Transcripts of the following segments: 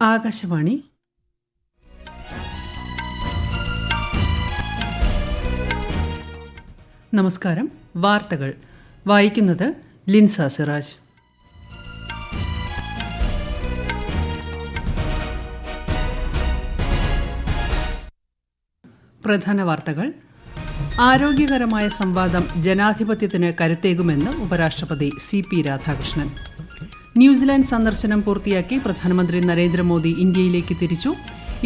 ആകാശവാണി. നമസ്കാരം. വാർത്തകൾ വായിക്കുന്നത് ലിൻസ സിറാജ്. പ്രധാന വാർത്തകൾ. ആരോഗ്യകരമായ സംവാദം ജനാധിപത്യത്തിന് കരുത്തേകുമെന്ന് ഉപരാഷ്ട്രപതി CP രാധാകൃഷ്ണൻ. ന്യൂസിലാൻഡ് സന്ദർശനം പൂർത്തിയാക്കി പ്രധാനമന്ത്രി നരേന്ദ്രമോദി ഇന്ത്യയിലേക്ക് തിരിച്ചു.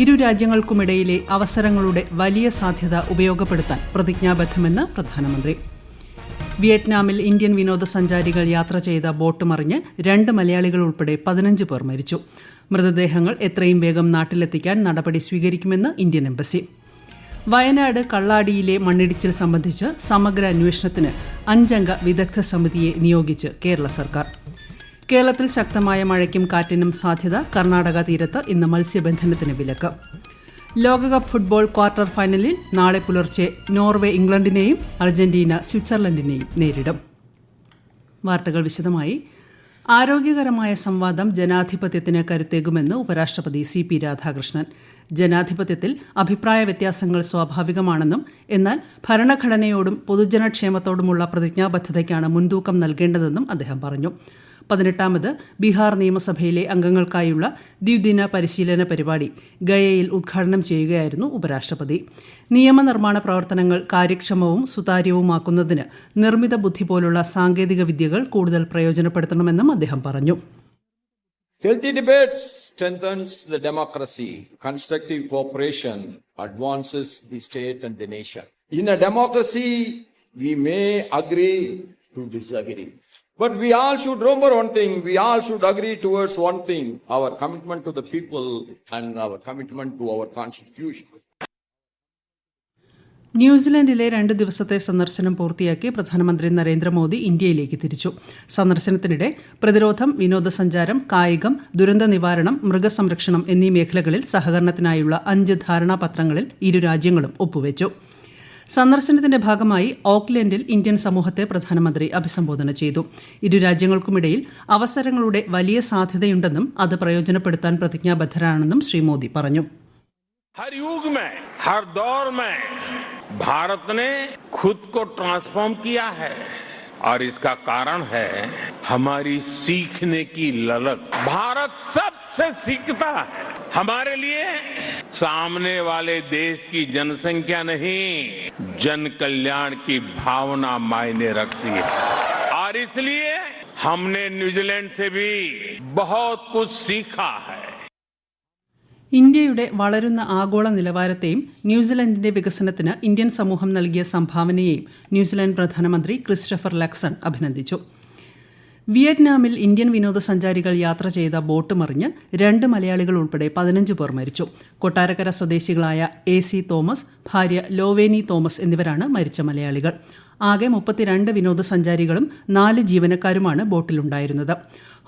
ഇരു രാജ്യങ്ങൾക്കുമിടയിലെ അവസരങ്ങളുടെ വലിയ സാധ്യത ഉപയോഗപ്പെടുത്താൻ പ്രതിജ്ഞാബദ്ധമെന്ന് പ്രധാനമന്ത്രി. വിയറ്റ്നാമിൽ ഇന്ത്യൻ വിനോദസഞ്ചാരികൾ യാത്ര ചെയ്ത ബോട്ട് മറിഞ്ഞ് 2 മലയാളികൾ ഉൾപ്പെടെ 15 പേർ മരിച്ചു. മൃതദേഹങ്ങൾ എത്രയും വേഗം നാട്ടിലെത്തിക്കാൻ നടപടി സ്വീകരിക്കുമെന്ന് ഇന്ത്യൻ എംബസി. വയനാട് കള്ളാടിയിലെ മണ്ണിടിച്ചിൽ സംബന്ധിച്ച് സമഗ്ര അന്വേഷണത്തിന് 5 അംഗ വിദഗ്ധ സമിതിയെ നിയോഗിച്ച് കേരള സർക്കാർ. കേരളത്തിൽ ശക്തമായ മഴയ്ക്കും കാറ്റിനും സാധ്യത. കർണാടക തീരത്ത് ഇന്ന് മത്സ്യബന്ധനത്തിന് വിലക്ക്. ലോകകപ്പ് ഫുട്ബോൾ ക്വാർട്ടർ ഫൈനലിൽ നാളെ പുലർച്ചെ നോർവേ ഇംഗ്ലണ്ടിനെയും അർജന്റീന സ്വിറ്റ്സർലൻഡിനെയും നേരിടും. വാർത്തകൾ വിശദമായി. ആരോഗ്യകരമായ സംവാദം ജനാധിപത്യത്തിന് കരുത്തേകുമെന്ന് ഉപരാഷ്ട്രപതി CP രാധാകൃഷ്ണൻ. ജനാധിപത്യത്തിൽ അഭിപ്രായ വ്യത്യാസങ്ങൾ സ്വാഭാവികമാണെന്നും എന്നാൽ ഭരണഘടനയോടും പൊതുജനക്ഷേമത്തോടുമുള്ള പ്രതിജ്ഞാബദ്ധതയ്ക്കാണ് മുൻതൂക്കം നൽകേണ്ടതെന്നും അദ്ദേഹം പറഞ്ഞു. 18ാമത് ബീഹാർ നിയമസഭയിലെ അംഗങ്ങൾക്കായുള്ള ദ്വിദിന പരിശീലന പരിപാടി ഗയയിൽ ഉദ്ഘാടനം ചെയ്യുകയായിരുന്നു ഉപരാഷ്ട്രപതി. നിയമനിർമ്മാണ പ്രവർത്തനങ്ങൾ കാര്യക്ഷമവും സുതാര്യവുമാക്കുന്നതിന് നിർമ്മിത ബുദ്ധി പോലുള്ള സാങ്കേതിക വിദ്യകൾ കൂടുതൽ പ്രയോജനപ്പെടുത്തണമെന്നും അദ്ദേഹം പറഞ്ഞു. Healthy debate strengthens the democracy. Constructive cooperation advances the state and the nation. In a democracy, we may agree to disagree. But we all should remember one thing. We all should agree towards one thing. Our commitment to the people and our commitment to our constitution. ന്യൂസിലൻഡിലെ 2 ദിവസത്തെ സന്ദർശനം പൂർത്തിയാക്കി പ്രധാനമന്ത്രി നരേന്ദ്രമോദി ഇന്ത്യയിലേക്ക് തിരിച്ചു. സന്ദർശനത്തിനിടെ പ്രതിരോധം, വിനോദസഞ്ചാരം, കായികം, ദുരന്ത നിവാരണം, മൃഗസംരക്ഷണം എന്നീ മേഖലകളിൽ സഹകരണത്തിനായുള്ള 5 ധാരണാപത്രങ്ങളിൽ ഇരു രാജ്യങ്ങളും ഒപ്പുവെച്ചു. സന്ദർശനത്തിന്റെ ഭാഗമായി ഓക്ലൻഡിൽ ഇന്ത്യൻ സമൂഹത്തെ പ്രധാനമന്ത്രി അഭിസംബോധന ചെയ്തു. ഇരു രാജ്യങ്ങൾക്കുമിടയിൽ അവസരങ്ങളുടെ വലിയ സാധ്യതയുണ്ടെന്നും അത് പ്രയോജനപ്പെടുത്താൻ പ്രതിജ്ഞാബദ്ധരാണെന്നും ശ്രീ മോദി പറഞ്ഞു. हर युग में, हर दौर में भारत ने खुद को ट्रांसफॉर्म किया है और इसका कारण है हमारी सीखने की ललक. भारत सबसे सीखता है. हमारे लिए सामने वाले देश की जनसंख्या नहीं, जन कल्याण की भावना मायने रखती है और इसलिए हमने न्यूजीलैंड से भी बहुत कुछ सीखा है. ഇന്ത്യയുടെ വളരുന്ന ആഗോള നിലവാരത്തെയും ന്യൂസിലൻഡിന്റെ വികസനത്തിന് ഇന്ത്യൻ സമൂഹം നൽകിയ സംഭാവനയെയും ന്യൂസിലൻഡ് പ്രധാനമന്ത്രി ക്രിസ്റ്റഫർ ലക്സൺ അഭിനന്ദിച്ചു. വിയറ്റ്നാമിൽ ഇന്ത്യൻ വിനോദസഞ്ചാരികൾ യാത്ര ചെയ്ത ബോട്ട് മറിഞ്ഞ് 2 മലയാളികൾ ഉൾപ്പെടെ 15 പേർ മരിച്ചു. കൊട്ടാരക്കര സ്വദേശികളായ AC തോമസ്, ഭാര്യ ലോവേനി തോമസ് എന്നിവരാണ് മരിച്ച മലയാളികൾ. ആകെ 32 വിനോദസഞ്ചാരികളും 4 ജീവനക്കാരുമാണ് ബോട്ടിലുണ്ടായിരുന്നത്.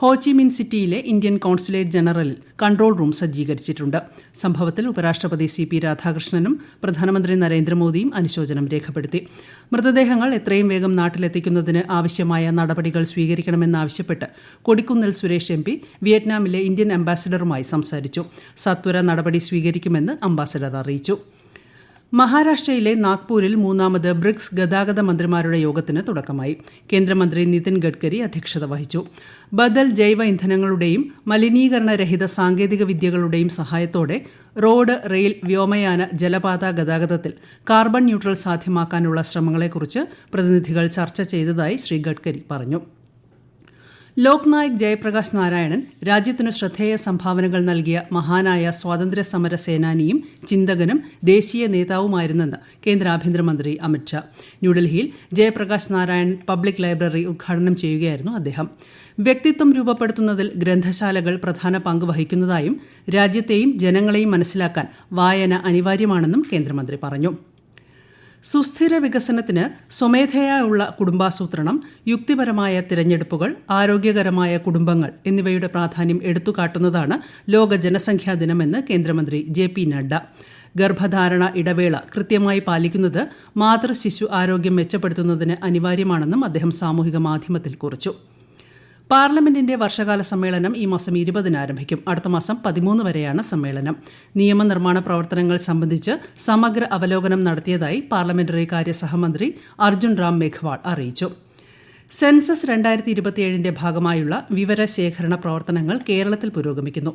ഹോച്ചിമിൻ സിറ്റിയിലെ ഇന്ത്യൻ കോൺസുലേറ്റ് ജനറലിൽ കൺട്രോൾ റൂം സജ്ജീകരിച്ചിട്ടുണ്ട്. സംഭവത്തിൽ ഉപരാഷ്ട്രപതി CP രാധാകൃഷ്ണനും പ്രധാനമന്ത്രി നരേന്ദ്രമോദിയും അനുശോചനം രേഖപ്പെടുത്തി. മൃതദേഹങ്ങൾ എത്രയും വേഗം നാട്ടിലെത്തിക്കുന്നതിന് ആവശ്യമായ നടപടികൾ സ്വീകരിക്കണമെന്നാവശ്യപ്പെട്ട് കൊടിക്കുന്നിൽ സുരേഷ് MP വിയറ്റ്നാമിലെ ഇന്ത്യൻ അംബാസിഡറുമായി സംസാരിച്ചു. സത്വര നടപടി സ്വീകരിക്കുമെന്ന് അംബാസിഡർ അറിയിച്ചു. മഹാരാഷ്ട്രയിലെ നാഗ്പൂരിൽ 3ാമത് ബ്രിക്സ് ഗതാഗത മന്ത്രിമാരുടെ യോഗത്തിന് തുടക്കമായി. കേന്ദ്രമന്ത്രി നിതിൻ ഗഡ്കരി അധ്യക്ഷത വഹിച്ചു. ബദൽ ജൈവ ഇന്ധനങ്ങളുടെയും മലിനീകരണരഹിത സാങ്കേതിക വിദ്യകളുടെയും സഹായത്തോടെ റോഡ്, റെയിൽ, വ്യോമയാന, ജലപാത ഗതാഗതത്തിൽ കാർബൺ ന്യൂട്രൽ സാധ്യമാക്കാനുള്ള ശ്രമങ്ങളെക്കുറിച്ച് പ്രതിനിധികൾ ചർച്ച ചെയ്തതായി ശ്രീ ഗഡ്കരി പറഞ്ഞു. ലോക്നായക് ജയപ്രകാശ് നാരായണൻ രാജ്യത്തിനു ശ്രദ്ധേയ സംഭാവനകൾ നൽകിയ മഹാനായ സ്വാതന്ത്ര്യ സമര സേനാനിയും ചിന്തകനും ദേശീയ നേതാവുമായിരുന്നെന്ന് കേന്ദ്ര ആഭ്യന്തരമന്ത്രി അമിത്ഷാ. ന്യൂഡൽഹിയിൽ ജയപ്രകാശ് നാരായൺ പബ്ലിക് ലൈബ്രറി ഉദ്ഘാടനം ചെയ്യുകയായിരുന്നു അദ്ദേഹം. വ്യക്തിത്വം രൂപപ്പെടുത്തുന്നതിൽ ഗ്രന്ഥശാലകൾ പ്രധാന പങ്ക് വഹിക്കുന്നതായും രാജ്യത്തെയും ജനങ്ങളെയും മനസ്സിലാക്കാൻ വായന അനിവാര്യമാണെന്നും കേന്ദ്രമന്ത്രി പറഞ്ഞു. സുസ്ഥിര വികസനത്തിന് സ്വമേധയായുള്ള കുടുംബാസൂത്രണം, യുക്തിപരമായ തിരഞ്ഞെടുപ്പുകൾ, ആരോഗ്യകരമായ കുടുംബങ്ങൾ എന്നിവയുടെ പ്രാധാന്യം എടുത്തുകാട്ടുന്നതാണ് ലോക ജനസംഖ്യാ ദിനമെന്ന് കേന്ദ്രമന്ത്രി JP നഡ്ഡ. ഗർഭധാരണ ഇടവേള കൃത്യമായി പാലിക്കുന്നത് മാതൃ ശിശു ആരോഗ്യം മെച്ചപ്പെടുത്തുന്നതിന് അനിവാര്യമാണെന്നും അദ്ദേഹം സാമൂഹിക മാധ്യമത്തിൽ കുറിച്ചു. പാർലമെന്റിന്റെ വർഷകാല സമ്മേളനം ഈ മാസം 20-ന് ആരംഭിക്കും. അടുത്ത മാസം 13 വരെയാണ് സമ്മേളനം. നിയമനിർമ്മാണ പ്രവർത്തനങ്ങൾ സംബന്ധിച്ച് സമഗ്ര അവലോകനം നടത്തിയതായി പാർലമെന്ററി കാര്യ സഹമന്ത്രി അർജുൻ റാം മേഘ്വാൾ അറിയിച്ചു. സെൻസസ് 2027ന്റെ ഭാഗമായുള്ള വിവരശേഖരണ പ്രവർത്തനങ്ങൾ കേരളത്തിൽ പുരോഗമിക്കുന്നു.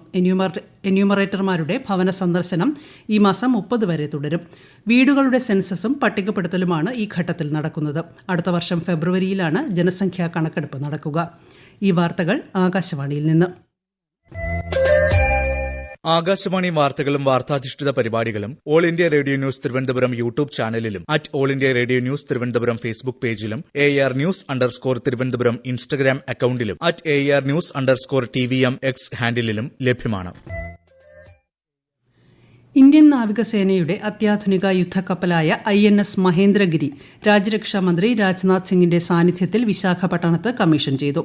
എന്യൂമറേറ്റർമാരുടെ ഭവന സന്ദർശനം ഈ മാസം 30 വരെ തുടരും. വീടുകളുടെ സെൻസസും പട്ടികപ്പെടുത്തലുമാണ് ഈ ഘട്ടത്തിൽ നടക്കുന്നത്. അടുത്ത വർഷം ഫെബ്രുവരിയിലാണ് ജനസംഖ്യാ കണക്കെടുപ്പ് നടക്കുക. ഈ വാർത്തകൾ ആകാശവാണിയിൽ നിന്ന്. ആകാശവാണി വാർത്തകളും വാർത്താധിഷ്ഠിത പരിപാടികളും All India Radio News Thiruvananthapuram YouTube ചാനലിലും All India Radio News Thiruvananthapuram Facebook പേജിലും AR News_ തിരുവനന്തപുരം ഇൻസ്റ്റഗ്രാം അക്കൌണ്ടിലും AR News_TVM X ഹാൻഡിലും ലഭ്യമാണ്. ഇന്ത്യൻ നാവികസേനയുടെ അത്യാധുനിക യുദ്ധക്കപ്പലായ INS മഹേന്ദ്രഗിരി രാജ്യരക്ഷാ മന്ത്രി രാജ്നാഥ് സിംഗിന്റെ സാന്നിധ്യത്തിൽ വിശാഖപട്ടണത്ത് കമ്മീഷൻ ചെയ്തു.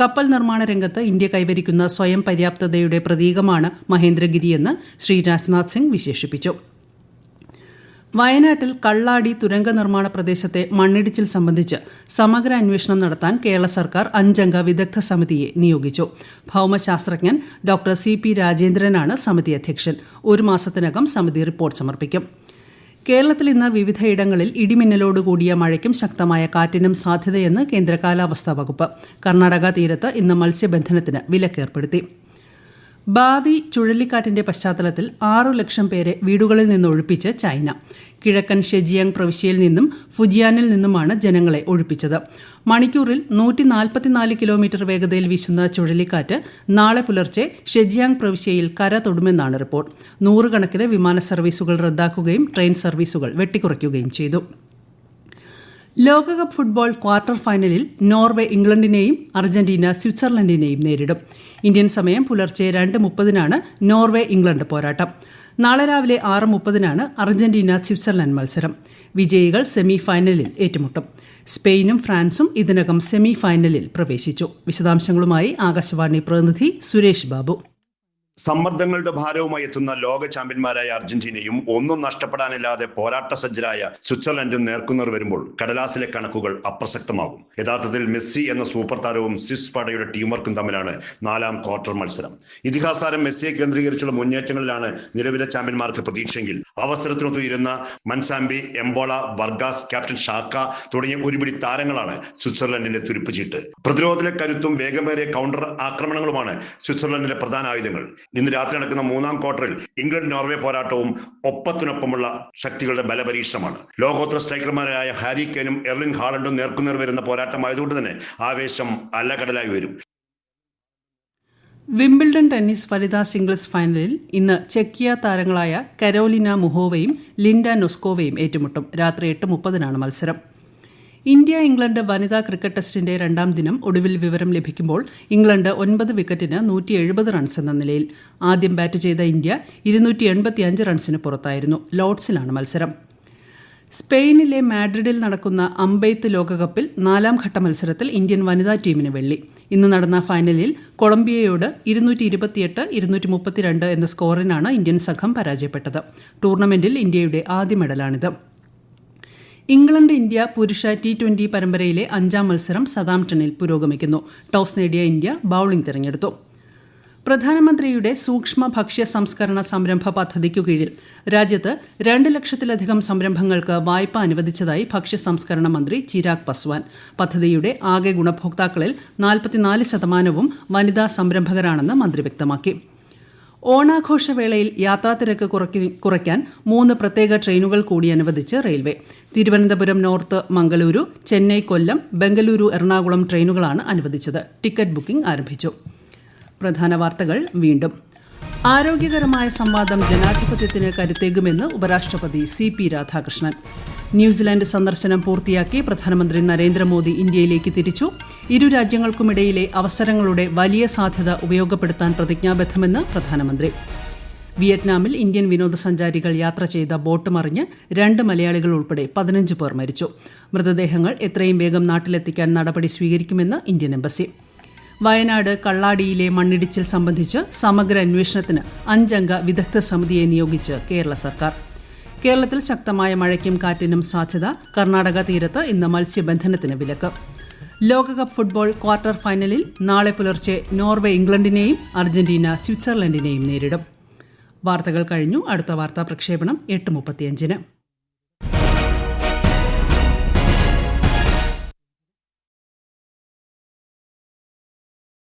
കപ്പൽ നിർമ്മാണ രംഗത്ത് ഇന്ത്യ കൈവരിക്കുന്ന സ്വയം പര്യാപ്തതയുടെ പ്രതീകമാണ് മഹേന്ദ്രഗിരിയെന്ന് ശ്രീ രാജ്നാഥ് സിംഗ് വിശേഷിപ്പിച്ചു. വയനാട്ടിൽ കള്ളാടി തുരങ്ക നിർമ്മാണ പ്രദേശത്തെ മണ്ണിടിച്ചിൽ സംബന്ധിച്ച് സമഗ്ര അന്വേഷണം നടത്താൻ കേരള സർക്കാർ 5-അംഗ വിദഗ്ധ സമിതിയെ നിയോഗിച്ചു. ഭൌമശാസ്ത്രജ്ഞൻ ഡോക്ടർ CP രാജേന്ദ്രനാണ് സമിതി അധ്യക്ഷൻ. 1 മാസത്തിനകം സമിതി റിപ്പോർട്ട് സമർപ്പിക്കും. കേരളത്തിൽ ഇന്ന് വിവിധയിടങ്ങളിൽ ഇടിമിന്നലോടുകൂടിയ മഴയ്ക്കും ശക്തമായ കാറ്റിനും സാധ്യതയെന്ന് കേന്ദ്ര കാലാവസ്ഥാ വകുപ്പ്. കർണാടക തീരത്ത് ഇന്ന് മത്സ്യബന്ധനത്തിന് വിലക്കേർപ്പെടുത്തി. ഭാവി ചുഴലിക്കാറ്റിന്റെ പശ്ചാത്തലത്തിൽ 6 ലക്ഷം പേരെ വീടുകളിൽ നിന്ന് ഒഴിപ്പിച്ച് ചൈന. കിഴക്കൻ ഷെജിയാങ് പ്രവിശ്യയിൽ നിന്നും ഫുജിയാനിൽ നിന്നുമാണ് ജനങ്ങളെ ഒഴിപ്പിച്ചത്. മണിക്കൂറിൽ 144 കിലോമീറ്റർ വേഗതയിൽ വീശുന്ന ചുഴലിക്കാറ്റ് നാളെ പുലർച്ചെ ഷെജിയാങ് പ്രവിശ്യയിൽ കര തൊടുമെന്നാണ് റിപ്പോർട്ട്. 100 കണക്കിന് വിമാന സർവീസുകൾ റദ്ദാക്കുകയും ട്രെയിൻ സർവീസുകൾ വെട്ടിക്കുറയ്ക്കുകയും ചെയ്തു. ലോകകപ്പ് ഫുട്ബോൾ ക്വാർട്ടർ ഫൈനലിൽ നോർവേ ഇംഗ്ലണ്ടിനെയും അർജന്റീന സ്വിറ്റ്സർലൻഡിനെയും നേരിടും. ഇന്ത്യൻ സമയം പുലർച്ചെ 2:30-നാണ് നോർവേ ഇംഗ്ലണ്ട് പോരാട്ടം. നാളെ രാവിലെ 6:30-നാണ് അർജന്റീന സ്വിറ്റ്സർലൻഡ് മത്സരം. വിജയികൾ സെമി ഫൈനലിൽ ഏറ്റുമുട്ടും. സ്പെയിനും ഫ്രാൻസും ഇതിനകം സെമി ഫൈനലിൽ പ്രവേശിച്ചു. വിശദാംശങ്ങളുമായി ആകാശവാണി പ്രതിനിധി സുരേഷ് ബാബു. സമ്മർദ്ദങ്ങളുടെ ഭാരവുമായി എത്തുന്ന ലോക ചാമ്പ്യന്മാരായ അർജന്റീനയും ഒന്നും നഷ്ടപ്പെടാനില്ലാതെ പോരാട്ട സജ്ജരായ സ്വിറ്റ്സർലൻഡും നേർക്കുനേർ വരുമ്പോൾ കടലാസിലെ കണക്കുകൾ അപ്രസക്തമാകും. യഥാർത്ഥത്തിൽ മെസ്സി എന്ന സൂപ്പർ താരവും സ്വിസ് പടയുടെ ടീം വർക്കും തമ്മിലാണ് 4-ാം ക്വാർട്ടർ മത്സരം. ഇതിഹാസതാരം മെസ്സിയെ കേന്ദ്രീകരിച്ചുള്ള മുന്നേറ്റങ്ങളിലാണ് നിലവിലെ ചാമ്പ്യന്മാർക്ക് പ്രതീക്ഷയെങ്കിൽ അവസരത്തിനൊത്തുയിരുന്ന മൻസാമ്പി, എംബോള, വർഗാസ്, ക്യാപ്റ്റൻ ഷാക്ക തുടങ്ങിയ ഒരുപിടി താരങ്ങളാണ് സ്വിറ്റ്സർലൻഡിന്റെ തുരുപ്പുചീട്ട്. പ്രതിരോധത്തിലെ കരുത്തും വേഗമേറിയ കൗണ്ടർ ആക്രമണങ്ങളുമാണ് സ്വിറ്റ്സർലൻഡിന്റെ പ്രധാന ആയുധങ്ങൾ. ഇന്ന് രാത്രി നടക്കുന്ന 3-ാം ക്വാർട്ടറിൽ ഇംഗ്ലണ്ട് നോർവേ പോരാട്ടവും ഒപ്പത്തിനൊപ്പമുള്ള ശക്തികളുടെ ബലപരീക്ഷണമാണ്. ലോകോത്തര സ്ട്രൈക്കർമാരായ ഹാരി കെയ്നും എർലിംഗ് ഹാലണ്ടും നേർക്കുനേർ വരുന്ന പോരാട്ടമായതുകൊണ്ട് തന്നെ ആവേശം അലകടലായി വരും. വിംബിൾഡൺ ടെന്നീസ് വനിതാ സിംഗിൾസ് ഫൈനലിൽ ഇന്ന് ചെക്കിയ താരങ്ങളായ കരോലിന മുഹോവയും ലിൻഡ നൊസ്കോവയും ഏറ്റുമുട്ടും. രാത്രി 8:30-നാണ് മത്സരം. ഇന്ത്യ ഇംഗ്ലണ്ട് വനിതാ ക്രിക്കറ്റ് ടെസ്റ്റിന്റെ 2-ാം ദിനം ഒടുവിൽ വിവരം ലഭിക്കുമ്പോൾ ഇംഗ്ലണ്ട് 9 വിക്കറ്റിന് 170 റൺസ് എന്ന നിലയിൽ. ആദ്യം ബാറ്റ് ചെയ്ത ഇന്ത്യ 285 റൺസിന് പുറത്തായിരുന്നു. ലോർഡ്സിലാണ് മത്സരം. സ്പെയിനിലെ മാഡ്രിഡിൽ നടക്കുന്ന അമ്പെയ്ത്ത് ലോകകപ്പിൽ 4-ാം ഘട്ട മത്സരത്തിൽ ഇന്ത്യൻ വനിതാ ടീമിന് വെള്ളി. ഇന്ന് നടന്ന ഫൈനലിൽ കൊളംബിയയോട് 228-232 എന്ന സ്കോറിനാണ് ഇന്ത്യൻ സംഘം പരാജയപ്പെട്ടത്. ടൂർണമെന്റിൽ ഇന്ത്യയുടെ ആദ്യ മെഡലാണിത്. ഇംഗ്ലണ്ട് ഇന്ത്യ പുരുഷ T20 പരമ്പരയിലെ 5-ാം മത്സരം സതാംപ്ടണിൽ പുരോഗമിക്കുന്നു. ടോസ് നേടിയ ഇന്ത്യ ബൌളിംഗ് തിരഞ്ഞെടുത്തു. പ്രധാനമന്ത്രിയുടെ സൂക്ഷ്മ ഭക്ഷ്യ സംസ്കരണ സംരംഭ പദ്ധതിക്കു കീഴിൽ രാജ്യത്ത് 2 ലക്ഷത്തിലധികം സംരംഭങ്ങൾക്ക് വായ്പ അനുവദിച്ചതായി ഭക്ഷ്യ സംസ്കരണ മന്ത്രി ചിരാഗ് പസ്വാൻ. പദ്ധതിയുടെ ആകെ ഗുണഭോക്താക്കളിൽ 44% വനിതാ സംരംഭകരാണെന്ന് മന്ത്രി വ്യക്തമാക്കി. ഓണാഘോഷവേളയിൽ യാത്രാത്തിരക്ക് കുറയ്ക്കാൻ 3 പ്രത്യേക ട്രെയിനുകൾ കൂടി അനുവദിച്ച് റെയിൽവേ. തിരുവനന്തപുരം നോർത്ത് മംഗളൂരു, ചെന്നൈ കൊല്ലം, ബംഗളൂരു എറണാകുളം ട്രെയിനുകളാണ് അനുവദിച്ചത്. ടിക്കറ്റ് ബുക്കിംഗ് ആരംഭിച്ചു. പ്രധാന വാർത്തകൾ വീണ്ടും. ആരോഗ്യകരമായ സംവാദം ജനാധിപത്യത്തിന് കരുത്തേകുമെന്ന് ഉപരാഷ്ട്രപതി CP രാധാകൃഷ്ണൻ. ന്യൂസിലാൻഡ് സന്ദർശനം പൂർത്തിയാക്കി പ്രധാനമന്ത്രി നരേന്ദ്രമോദി ഇന്ത്യയിലേക്ക് തിരിച്ചു. ഇരു രാജ്യങ്ങൾക്കുമിടയിലെ അവസരങ്ങളുടെ വലിയ സാധ്യത ഉപയോഗപ്പെടുത്താൻ പ്രതിജ്ഞാബദ്ധമെന്ന് പ്രധാനമന്ത്രി. വിയറ്റ്നാമിൽ ഇന്ത്യൻ വിനോദസഞ്ചാരികൾ യാത്ര ചെയ്ത ബോട്ട് മറിഞ്ഞ് 2 മലയാളികൾ ഉൾപ്പെടെ 15 പേർ മരിച്ചു. മൃതദേഹങ്ങൾ എത്രയും വേഗം നാട്ടിലെത്തിക്കാൻ നടപടി സ്വീകരിക്കുമെന്ന് ഇന്ത്യൻ എംബസി. വയനാട് കള്ളാടിയിലെ മണ്ണിടിച്ചിൽ സംബന്ധിച്ച് സമഗ്ര അന്വേഷണത്തിന് 5-അംഗ വിദഗ്ധ സമിതിയെ നിയോഗിച്ച് കേരള സർക്കാർ. കേരളത്തിൽ ശക്തമായ മഴയ്ക്കും കാറ്റിനും സാധ്യത. കർണാടക തീരത്ത് ഇന്ന് മത്സ്യബന്ധനത്തിന് വിലക്ക്. ലോകകപ്പ് ഫുട്ബോൾ ക്വാർട്ടർ ഫൈനലിൽ നാളെ പുലർച്ചെ നോർവേ ഇംഗ്ലണ്ടിനെയും അർജന്റീന സ്വിറ്റ്സർലൻഡിനെയും നേരിടും. വാർത്തകൾ കഴിഞ്ഞു. അടുത്ത വാർത്താ പ്രക്ഷേപണം 8:35.